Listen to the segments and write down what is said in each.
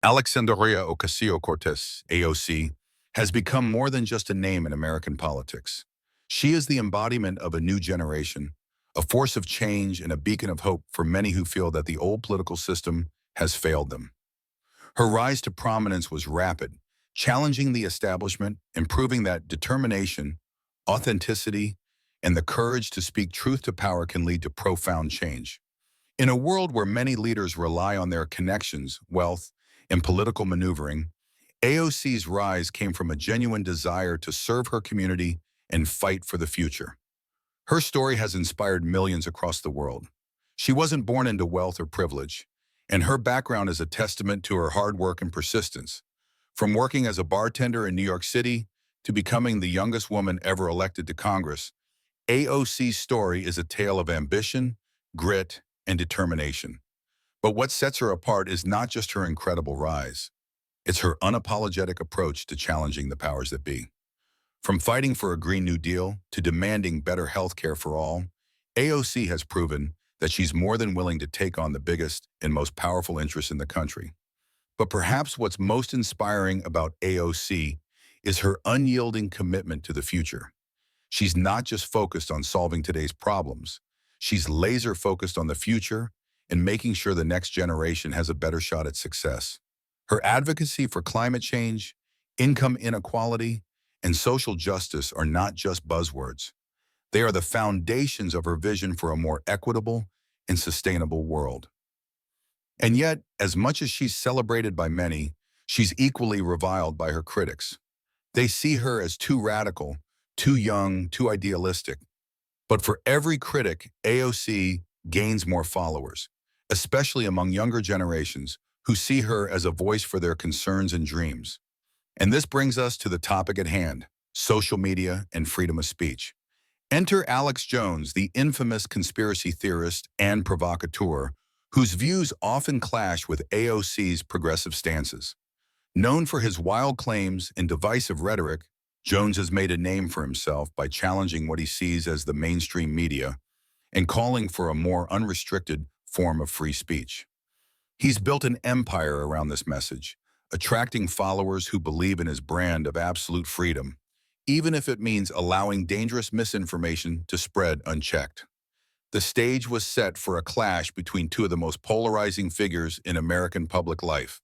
Alexandria Ocasio-Cortez, AOC, has become more than just a name in American politics. She is the embodiment of a new generation, a force of change and a beacon of hope for many who feel that the old political system has failed them. Her rise to prominence was rapid, challenging the establishment and proving that determination, authenticity, and the courage to speak truth to power can lead to profound change. In a world where many leaders rely on their connections, wealth, and political maneuvering, AOC's rise came from a genuine desire to serve her community and fight for the future. Her story has inspired millions across the world. She wasn't born into wealth or privilege, and her background is a testament to her hard work and persistence. From working as a bartender in New York City to becoming the youngest woman ever elected to Congress, AOC's story is a tale of ambition, grit, and determination. But what sets her apart is not just her incredible rise. It's her unapologetic approach to challenging the powers that be. From fighting for a Green New Deal to demanding better health care for all, AOC has proven that she's more than willing to take on the biggest and most powerful interests in the country. But perhaps what's most inspiring about AOC is her unyielding commitment to the future. She's not just focused on solving today's problems. She's laser focused on the future and making sure the next generation has a better shot at success. Her advocacy for climate change, income inequality, and social justice are not just buzzwords. They are the foundations of her vision for a more equitable and sustainable world. And yet, as much as she's celebrated by many, she's equally reviled by her critics. They see her as too radical, too young, too idealistic. But for every critic, AOC gains more followers, especially among younger generations who see her as a voice for their concerns and dreams. And this brings us to the topic at hand, social media and freedom of speech. Enter Alex Jones, the infamous conspiracy theorist and provocateur, whose views often clash with AOC's progressive stances. Known for his wild claims and divisive rhetoric, Jones has made a name for himself by challenging what he sees as the mainstream media and calling for a more unrestricted form of free speech. He's built an empire around this message, attracting followers who believe in his brand of absolute freedom, even if it means allowing dangerous misinformation to spread unchecked. The stage was set for a clash between two of the most polarizing figures in American public life.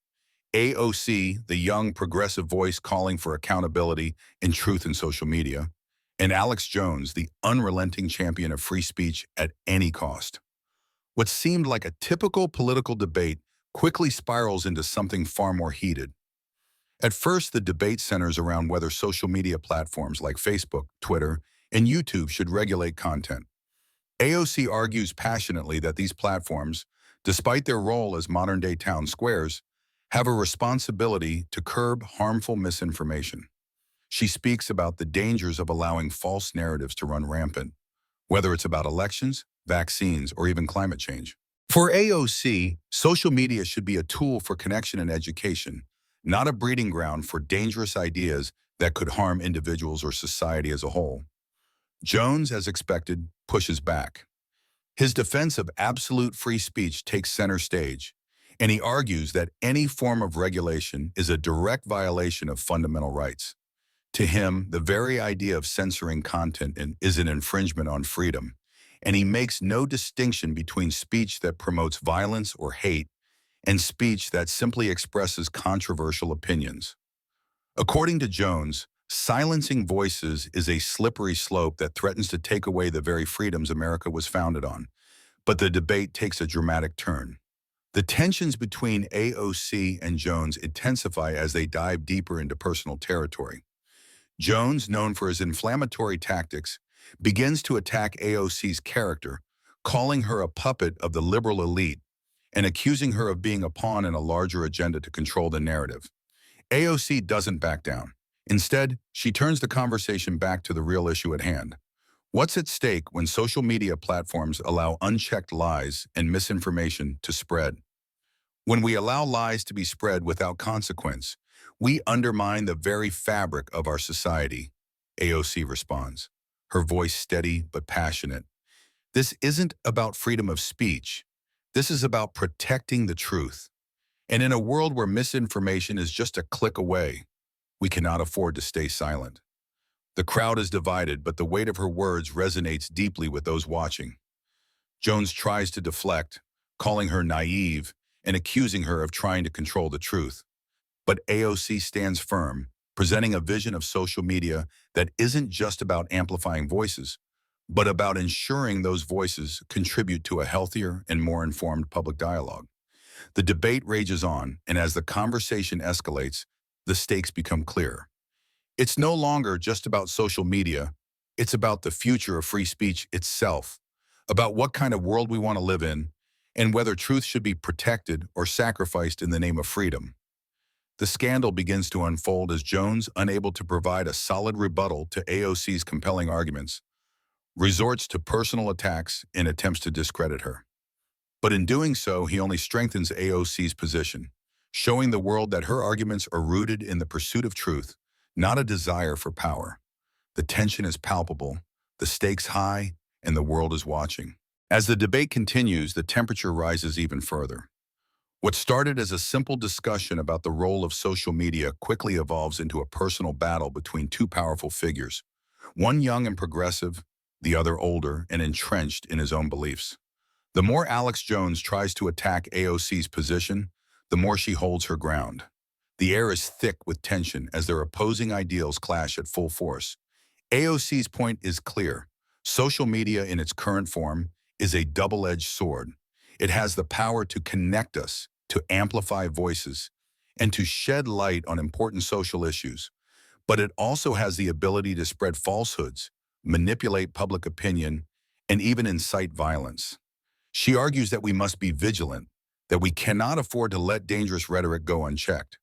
AOC, the young progressive voice calling for accountability and truth in social media, and Alex Jones, the unrelenting champion of free speech at any cost. What seemed like a typical political debate quickly spirals into something far more heated. At first, the debate centers around whether social media platforms like Facebook, Twitter, and YouTube should regulate content. AOC argues passionately that these platforms, despite their role as modern-day town squares, have a responsibility to curb harmful misinformation. She speaks about the dangers of allowing false narratives to run rampant, whether it's about elections, vaccines, or even climate change. For AOC, social media should be a tool for connection and education, not a breeding ground for dangerous ideas that could harm individuals or society as a whole. Jones, as expected, pushes back. His defense of absolute free speech takes center stage, and he argues that any form of regulation is a direct violation of fundamental rights. To him, the very idea of censoring content is an infringement on freedom, and he makes no distinction between speech that promotes violence or hate and speech that simply expresses controversial opinions. According to Jones, silencing voices is a slippery slope that threatens to take away the very freedoms America was founded on. But the debate takes a dramatic turn. The tensions between AOC and Jones intensify as they dive deeper into personal territory. Jones, known for his inflammatory tactics, begins to attack AOC's character, calling her a puppet of the liberal elite and accusing her of being a pawn in a larger agenda to control the narrative. AOC doesn't back down. Instead, she turns the conversation back to the real issue at hand. What's at stake when social media platforms allow unchecked lies and misinformation to spread? When we allow lies to be spread without consequence, we undermine the very fabric of our society, AOC responds, her voice steady but passionate. This isn't about freedom of speech. This is about protecting the truth. And in a world where misinformation is just a click away, we cannot afford to stay silent. The crowd is divided, but the weight of her words resonates deeply with those watching. Jones tries to deflect, calling her naive and accusing her of trying to control the truth. But AOC stands firm, presenting a vision of social media that isn't just about amplifying voices, but about ensuring those voices contribute to a healthier and more informed public dialogue. The debate rages on, and as the conversation escalates, the stakes become clear. It's no longer just about social media, it's about the future of free speech itself, about what kind of world we want to live in, and whether truth should be protected or sacrificed in the name of freedom. The scandal begins to unfold as Jones, unable to provide a solid rebuttal to AOC's compelling arguments, resorts to personal attacks in attempts to discredit her. But in doing so, he only strengthens AOC's position, showing the world that her arguments are rooted in the pursuit of truth, not a desire for power. The tension is palpable, the stakes high, and the world is watching. As the debate continues, the temperature rises even further. What started as a simple discussion about the role of social media quickly evolves into a personal battle between two powerful figures, one young and progressive, the other older and entrenched in his own beliefs. The more Alex Jones tries to attack AOC's position, the more she holds her ground. The air is thick with tension as their opposing ideals clash at full force. AOC's point is clear. Social media in its current form is a double-edged sword. It has the power to connect us, to amplify voices, and to shed light on important social issues. But it also has the ability to spread falsehoods, manipulate public opinion, and even incite violence. She argues that we must be vigilant, that we cannot afford to let dangerous rhetoric go unchecked.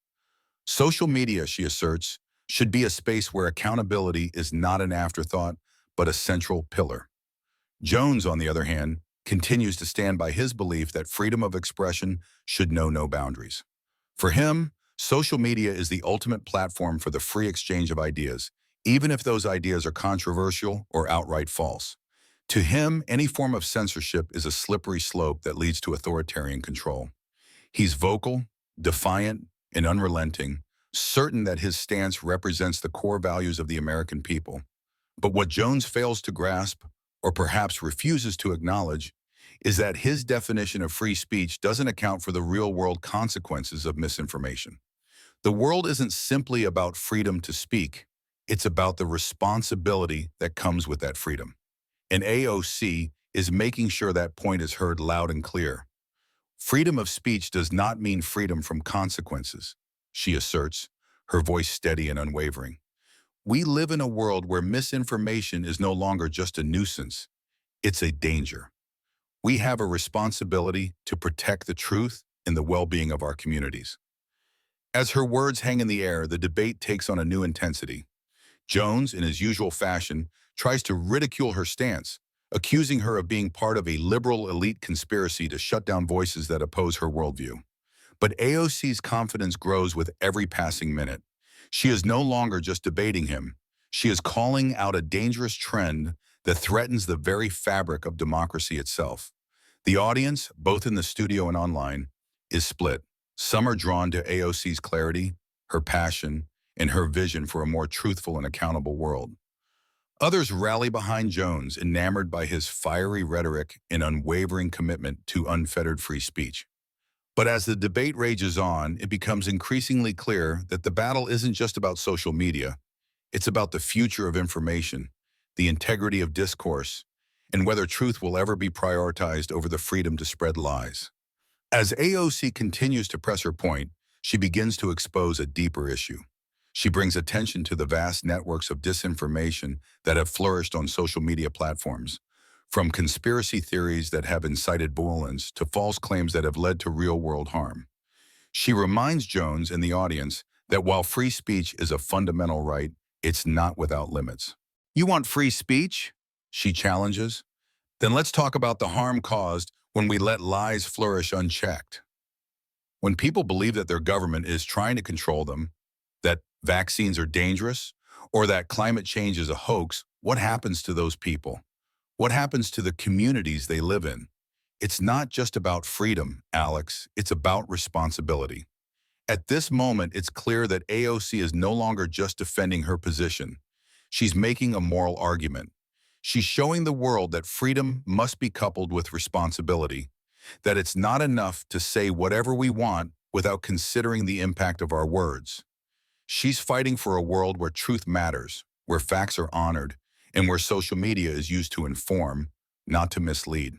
Social media, she asserts, should be a space where accountability is not an afterthought, but a central pillar. Jones, on the other hand, continues to stand by his belief that freedom of expression should know no boundaries. For him, social media is the ultimate platform for the free exchange of ideas, even if those ideas are controversial or outright false. To him, any form of censorship is a slippery slope that leads to authoritarian control. He's vocal, defiant, and unrelenting, certain that his stance represents the core values of the American people. But what Jones fails to grasp, or perhaps refuses to acknowledge, is that his definition of free speech doesn't account for the real-world consequences of misinformation. The world isn't simply about freedom to speak. It's about the responsibility that comes with that freedom. And AOC is making sure that point is heard loud and clear. Freedom of speech does not mean freedom from consequences, she asserts, her voice steady and unwavering. We live in a world where misinformation is no longer just a nuisance, it's a danger. We have a responsibility to protect the truth and the well-being of our communities. As her words hang in the air, the debate takes on a new intensity. Jones, in his usual fashion, tries to ridicule her stance, accusing her of being part of a liberal elite conspiracy to shut down voices that oppose her worldview. But AOC's confidence grows with every passing minute. She is no longer just debating him. She is calling out a dangerous trend that threatens the very fabric of democracy itself. The audience, both in the studio and online, is split. Some are drawn to AOC's clarity, her passion, and her vision for a more truthful and accountable world. Others rally behind Jones, enamored by his fiery rhetoric and unwavering commitment to unfettered free speech. But as the debate rages on, it becomes increasingly clear that the battle isn't just about social media. It's about the future of information, the integrity of discourse, and whether truth will ever be prioritized over the freedom to spread lies. As AOC continues to press her point, she begins to expose a deeper issue. She brings attention to the vast networks of disinformation that have flourished on social media platforms, from conspiracy theories that have incited violence to false claims that have led to real-world harm. She reminds Jones and the audience that while free speech is a fundamental right, it's not without limits. You want free speech? She challenges. Then let's talk about the harm caused when we let lies flourish unchecked. When people believe that their government is trying to control them, that vaccines are dangerous, or that climate change is a hoax, what happens to those people? What happens to the communities they live in? It's not just about freedom, Alex. It's about responsibility. At this moment, it's clear that AOC is no longer just defending her position. She's making a moral argument. She's showing the world that freedom must be coupled with responsibility, that it's not enough to say whatever we want without considering the impact of our words. She's fighting for a world where truth matters, where facts are honored, and where social media is used to inform, not to mislead.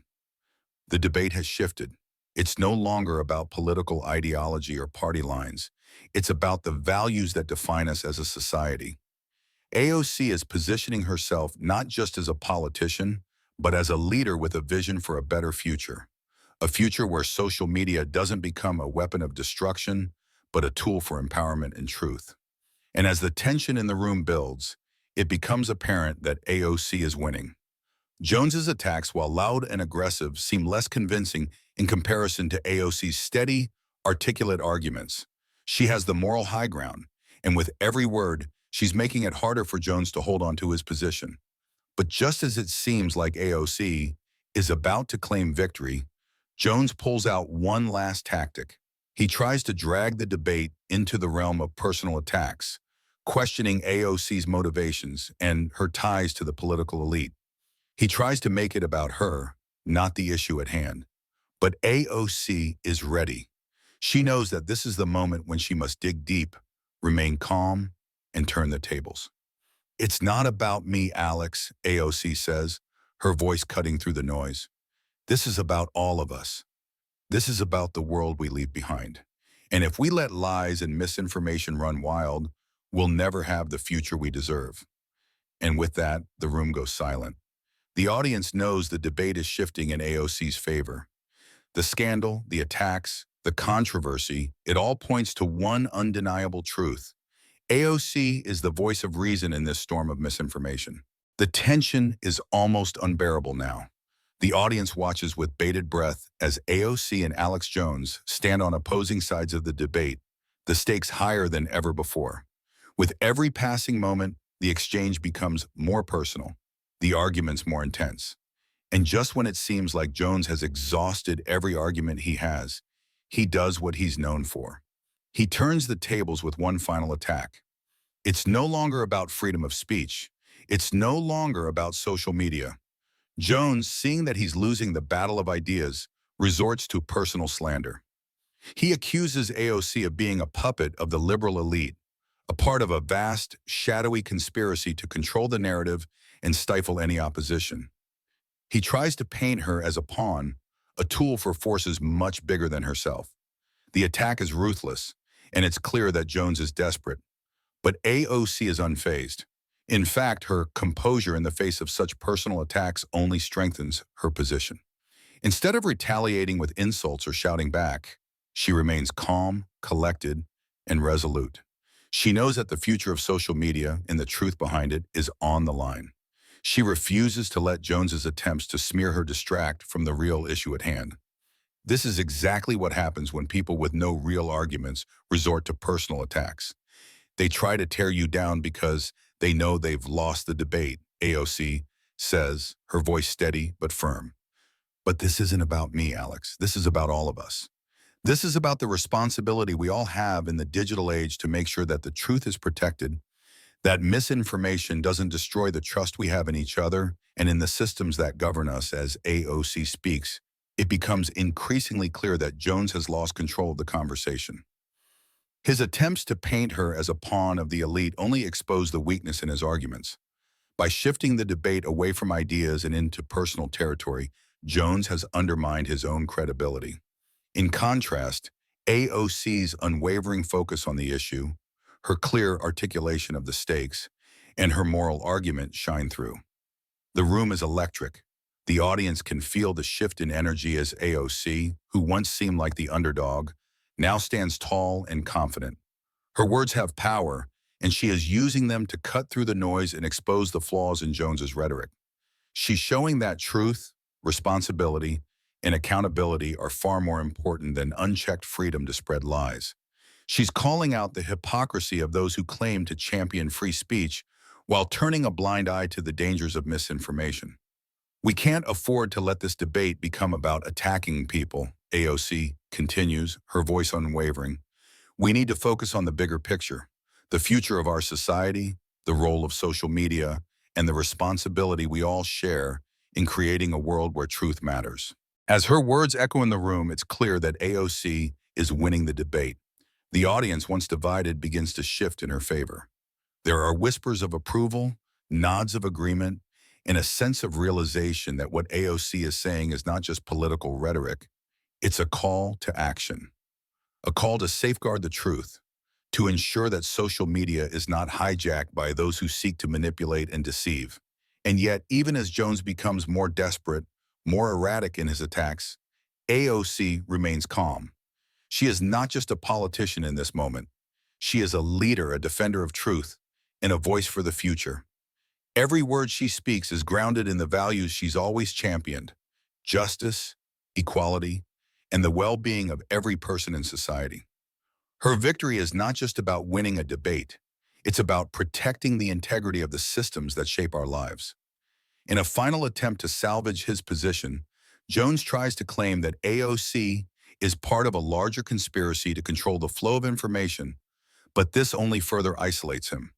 The debate has shifted. It's no longer about political ideology or party lines. It's about the values that define us as a society. AOC is positioning herself not just as a politician, but as a leader with a vision for a better future. A future where social media doesn't become a weapon of destruction, but a tool for empowerment and truth. And as the tension in the room builds, it becomes apparent that AOC is winning. Jones's attacks, while loud and aggressive, seem less convincing in comparison to AOC's steady, articulate arguments. She has the moral high ground, and with every word, she's making it harder for Jones to hold on to his position. But just as it seems like AOC is about to claim victory, Jones pulls out one last tactic. He tries to drag the debate into the realm of personal attacks, questioning AOC's motivations and her ties to the political elite. He tries to make it about her, not the issue at hand. But AOC is ready. She knows that this is the moment when she must dig deep, remain calm, and turn the tables. "It's not about me, Alex," AOC says, her voice cutting through the noise. "This is about all of us. This is about the world we leave behind. And if we let lies and misinformation run wild, we'll never have the future we deserve." And with that, the room goes silent. The audience knows the debate is shifting in AOC's favor. The scandal, the attacks, the controversy, it all points to one undeniable truth. AOC is the voice of reason in this storm of misinformation. The tension is almost unbearable now. The audience watches with bated breath as AOC and Alex Jones stand on opposing sides of the debate, the stakes higher than ever before. With every passing moment, the exchange becomes more personal, the arguments more intense. And just when it seems like Jones has exhausted every argument he has, he does what he's known for. He turns the tables with one final attack. It's no longer about freedom of speech. It's no longer about social media. Jones, seeing that he's losing the battle of ideas, resorts to personal slander. He accuses AOC of being a puppet of the liberal elite, a part of a vast, shadowy conspiracy to control the narrative and stifle any opposition. He tries to paint her as a pawn, a tool for forces much bigger than herself. The attack is ruthless, and it's clear that Jones is desperate. But AOC is unfazed. In fact, her composure in the face of such personal attacks only strengthens her position. Instead of retaliating with insults or shouting back, she remains calm, collected, and resolute. She knows that the future of social media and the truth behind it is on the line. She refuses to let Jones's attempts to smear her distract from the real issue at hand. This is exactly what happens when people with no real arguments resort to personal attacks. They try to tear you down because they know they've lost the debate, AOC says, her voice steady but firm. But this isn't about me, Alex. This is about all of us. This is about the responsibility we all have in the digital age to make sure that the truth is protected, that misinformation doesn't destroy the trust we have in each other and in the systems that govern us. As AOC speaks, it becomes increasingly clear that Jones has lost control of the conversation. His attempts to paint her as a pawn of the elite only expose the weakness in his arguments. By shifting the debate away from ideas and into personal territory, Jones has undermined his own credibility. In contrast, AOC's unwavering focus on the issue, her clear articulation of the stakes, and her moral argument shine through. The room is electric. The audience can feel the shift in energy as AOC, who once seemed like the underdog, now stands tall and confident. Her words have power, and she is using them to cut through the noise and expose the flaws in Jones's rhetoric. She's showing that truth, responsibility, and accountability are far more important than unchecked freedom to spread lies. She's calling out the hypocrisy of those who claim to champion free speech while turning a blind eye to the dangers of misinformation. We can't afford to let this debate become about attacking people, AOC continues, her voice unwavering. We need to focus on the bigger picture, the future of our society, the role of social media, and the responsibility we all share in creating a world where truth matters. As her words echo in the room, it's clear that AOC is winning the debate. The audience, once divided, begins to shift in her favor. There are whispers of approval, nods of agreement, and a sense of realization that what AOC is saying is not just political rhetoric, it's a call to action, a call to safeguard the truth, to ensure that social media is not hijacked by those who seek to manipulate and deceive. And yet, even as Jones becomes more desperate, more erratic in his attacks, AOC remains calm. She is not just a politician in this moment. She is a leader, a defender of truth, and a voice for the future. Every word she speaks is grounded in the values she's always championed: justice, equality, and the well-being of every person in society. Her victory is not just about winning a debate. It's about protecting the integrity of the systems that shape our lives. In a final attempt to salvage his position, Jones tries to claim that AOC is part of a larger conspiracy to control the flow of information, but this only further isolates him.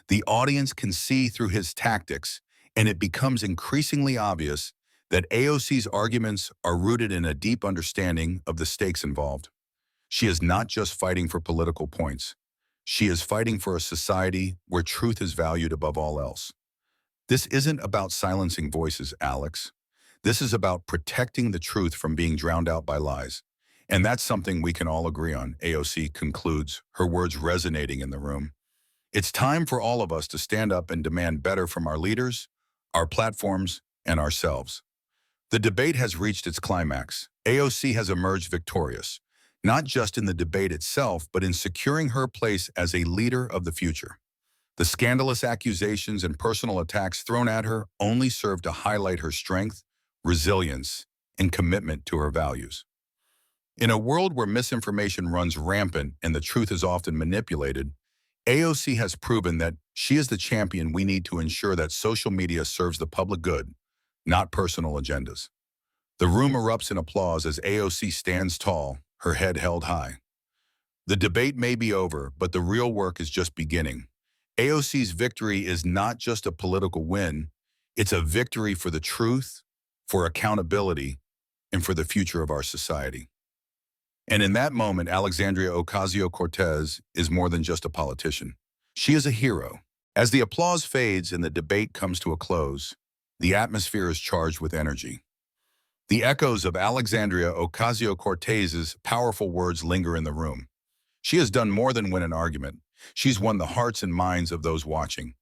The audience can see through his tactics, and it becomes increasingly obvious that AOC's arguments are rooted in a deep understanding of the stakes involved. She is not just fighting for political points. She is fighting for a society where truth is valued above all else. This isn't about silencing voices, Alex. This is about protecting the truth from being drowned out by lies. And that's something we can all agree on, AOC concludes, her words resonating in the room. It's time for all of us to stand up and demand better from our leaders, our platforms, and ourselves. The debate has reached its climax. AOC has emerged victorious, not just in the debate itself, but in securing her place as a leader of the future. The scandalous accusations and personal attacks thrown at her only serve to highlight her strength, resilience, and commitment to her values. In a world where misinformation runs rampant and the truth is often manipulated, AOC has proven that she is the champion we need to ensure that social media serves the public good, not personal agendas. The room erupts in applause as AOC stands tall, her head held high. The debate may be over, but the real work is just beginning. AOC's victory is not just a political win, it's a victory for the truth, for accountability, and for the future of our society. And in that moment, Alexandria Ocasio-Cortez is more than just a politician. She is a hero. As the applause fades and the debate comes to a close, the atmosphere is charged with energy. The echoes of Alexandria Ocasio-Cortez's powerful words linger in the room. She has done more than win an argument. She's won the hearts and minds of those watching.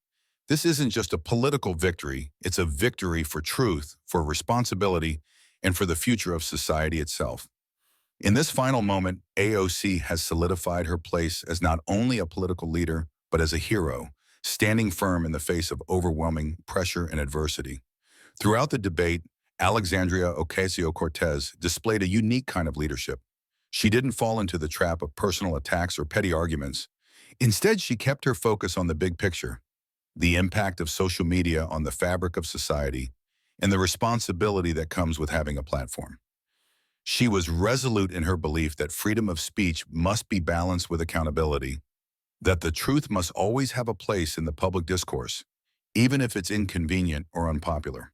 This isn't just a political victory, it's a victory for truth, for responsibility, and for the future of society itself. In this final moment, AOC has solidified her place as not only a political leader, but as a hero, standing firm in the face of overwhelming pressure and adversity. Throughout the debate, Alexandria Ocasio-Cortez displayed a unique kind of leadership. She didn't fall into the trap of personal attacks or petty arguments. Instead, she kept her focus on the big picture, the impact of social media on the fabric of society, and the responsibility that comes with having a platform. She was resolute in her belief that freedom of speech must be balanced with accountability, that the truth must always have a place in the public discourse, even if it's inconvenient or unpopular.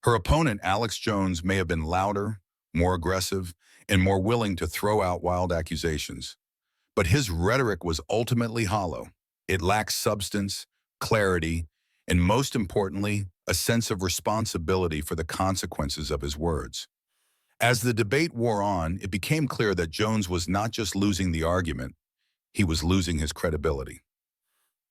Her opponent, Alex Jones, may have been louder, more aggressive, and more willing to throw out wild accusations. But his rhetoric was ultimately hollow. It lacked substance, clarity, and most importantly, a sense of responsibility for the consequences of his words. As the debate wore on, it became clear that Jones was not just losing the argument, he was losing his credibility.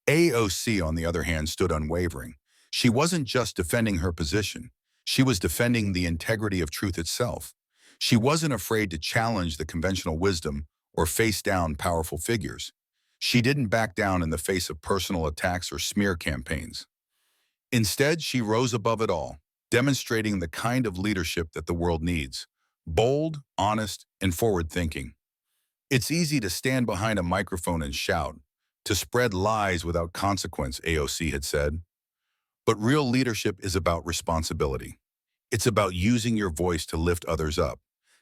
AOC, on the other hand, stood unwavering. She wasn't just defending her position, she was defending the integrity of truth itself. She wasn't afraid to challenge the conventional wisdom or face down powerful figures. She didn't back down in the face of personal attacks or smear campaigns. Instead, she rose above it all, demonstrating the kind of leadership that the world needs: bold, honest, and forward-thinking. It's easy to stand behind a microphone and shout, to spread lies without consequence, AOC had said. But real leadership is about responsibility. It's about using your voice to lift others up,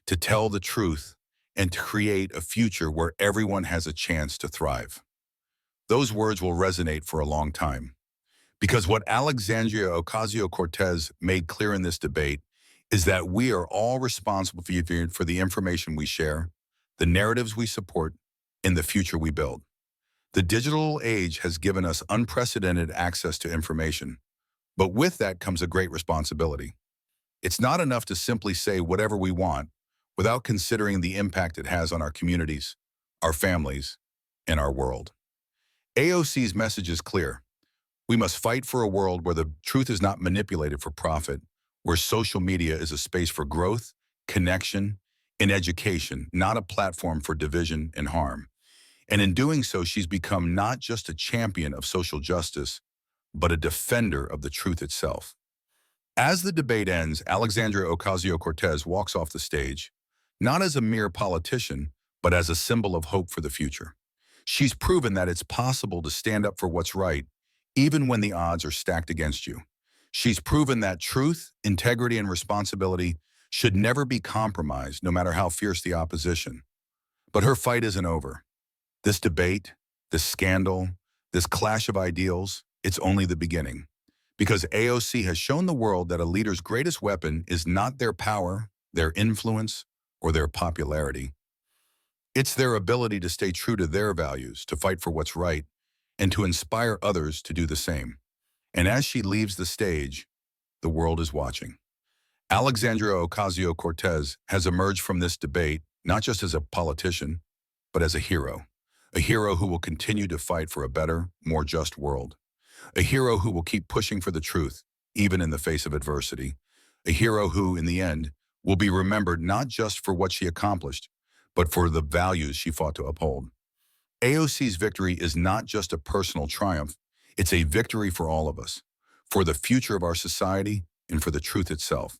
to tell the truth, and to create a future where everyone has a chance to thrive. Those words will resonate for a long time. Because what Alexandria Ocasio-Cortez made clear in this debate is that we are all responsible for the information we share, the narratives we support, and the future we build. The digital age has given us unprecedented access to information, but with that comes a great responsibility. It's not enough to simply say whatever we want without considering the impact it has on our communities, our families, and our world. AOC's message is clear. We must fight for a world where the truth is not manipulated for profit, where social media is a space for growth, connection, and education, not a platform for division and harm. And in doing so, she's become not just a champion of social justice, but a defender of the truth itself. As the debate ends, Alexandria Ocasio-Cortez walks off the stage, not as a mere politician, but as a symbol of hope for the future. She's proven that it's possible to stand up for what's right, even when the odds are stacked against you. She's proven that truth, integrity, and responsibility should never be compromised, no matter how fierce the opposition. But her fight isn't over. This debate, this scandal, this clash of ideals, it's only the beginning. Because AOC has shown the world that a leader's greatest weapon is not their power, their influence, or their popularity. It's their ability to stay true to their values, to fight for what's right, and to inspire others to do the same. And as she leaves the stage, the world is watching. Alexandria Ocasio-Cortez has emerged from this debate not just as a politician, but as a hero who will continue to fight for a better, more just world. A hero who will keep pushing for the truth, even in the face of adversity. A hero who, in the end, will be remembered not just for what she accomplished, but for the values she fought to uphold. AOC's victory is not just a personal triumph, it's a victory for all of us, for the future of our society and for the truth itself.